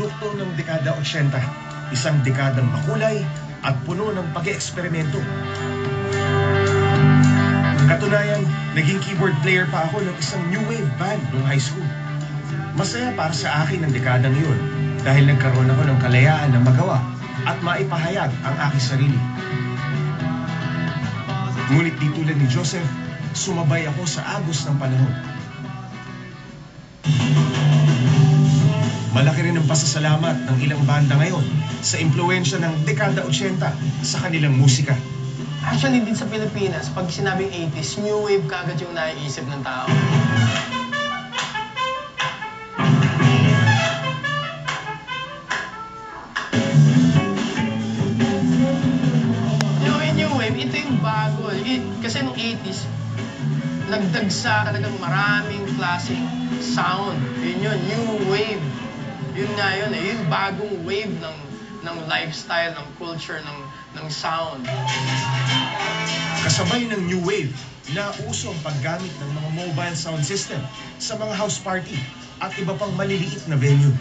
produkto ng dekada 80, isang dekadang makulay at puno ng pag-eeksperimento. Katunayan, naging keyboard player pa ako ng isang new wave band noong high school. Masaya para sa akin ang dekadang yun dahil nagkaroon ako ng kalayaan na magawa at maipahayag ang aking sarili. Ngunit di tulad ni Joseph, sumabay ako sa agos ng panahon. Malaki rin ang pasasalamat ng ilang banda ngayon sa impluwensya ng dekada 80 sa kanilang musika. Actually, din sa Pilipinas, pag sinabing 80s, new wave kagad yung naiisip ng tao. Yung new wave, ito yung bago. Kasi nung 80s, nagdagsa talagang maraming klaseng sound. Yun yun, new wave. Yun nga yun eh, yung bagong wave ng lifestyle, ng culture, ng sound. Kasabay ng new wave, nauso ang paggamit ng mga mobile sound system sa mga house party at iba pang maliliit na venue.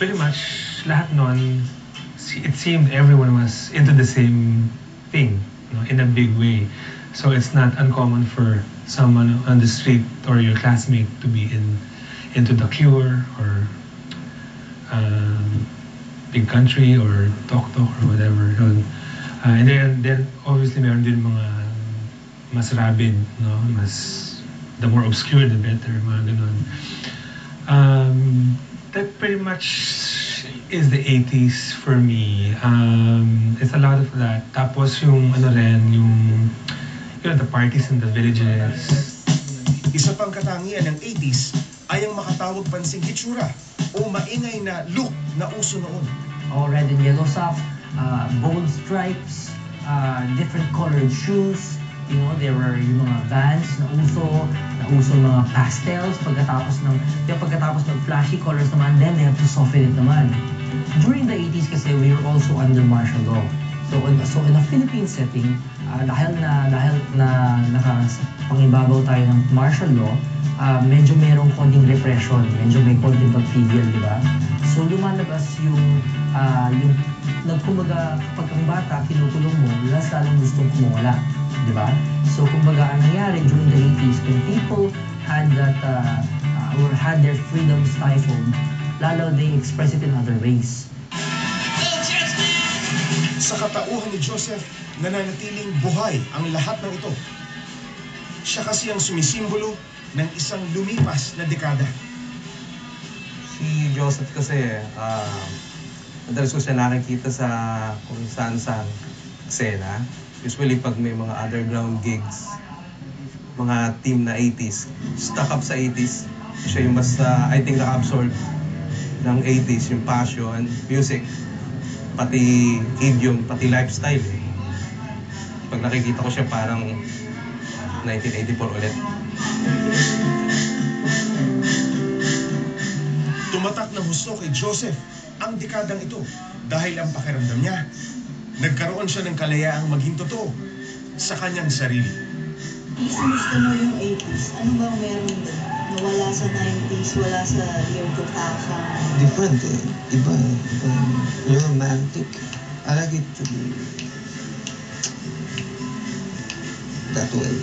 Pretty much, lahat nun, it seemed everyone was into the same thing, you know, in a big way. So it's not uncommon for someone on the street or your classmate to be into The Cure or Big Country or Tok Tok or whatever. And then obviously meron din mga mas rabid, no? The more obscure the better, mga ganun. That pretty much is the 80s for me. It's a lot of that. Tapos yung the parties in the villages. Isa pang katangian ng 80s ay ang makatawag pansing hitsura o maingay na look na uso noon. Red and yellow socks, bold stripes, different colored shoes. You know, there were yung mga Vans na uso mga pastels pagkatapos ng flashy colors naman, then they have to soften it naman. During the 80s kasi we were also under martial law. So in a Philippine setting, dahil na nakapangibabaw tayo ng martial law, medyo merong konting repression, medyo may konting pagpigil, di ba? So lumalabas yung nagkumbaga kapag ang bata kinukulong mo, mas lalong gustong kumawala, di ba? So kumbaga ang nangyari during the 80s, when people had that or had their freedom stifled, lalo they express it in other ways. Sa katauhan ni Joseph, nananatiling buhay ang lahat ng ito. Siya kasi ang sumisimbolo ng isang lumipas na dekada. Si Joseph kasi, madalas ko siya nakikita sa kung saan-saan eksena. Usually pag may mga underground gigs, mga team na 80s, stuck up sa 80s, siya yung mas, I think, na-absorb ng 80s, yung passion, music, pati idiom, pati lifestyle. Pag nakikita ko siya parang 1984 ulit. Tumatak ng husto kay Joseph ang dekadang ito dahil ang pakiramdam niya, nagkaroon siya ng kalayaang maging totoo sa kanyang sarili. Gusto mo yung 80s? Ano bang meron doon? Nawala sa 90s, wala sa year 2000? Different eh. Iba eh. Yung romantic. I like it to be that way.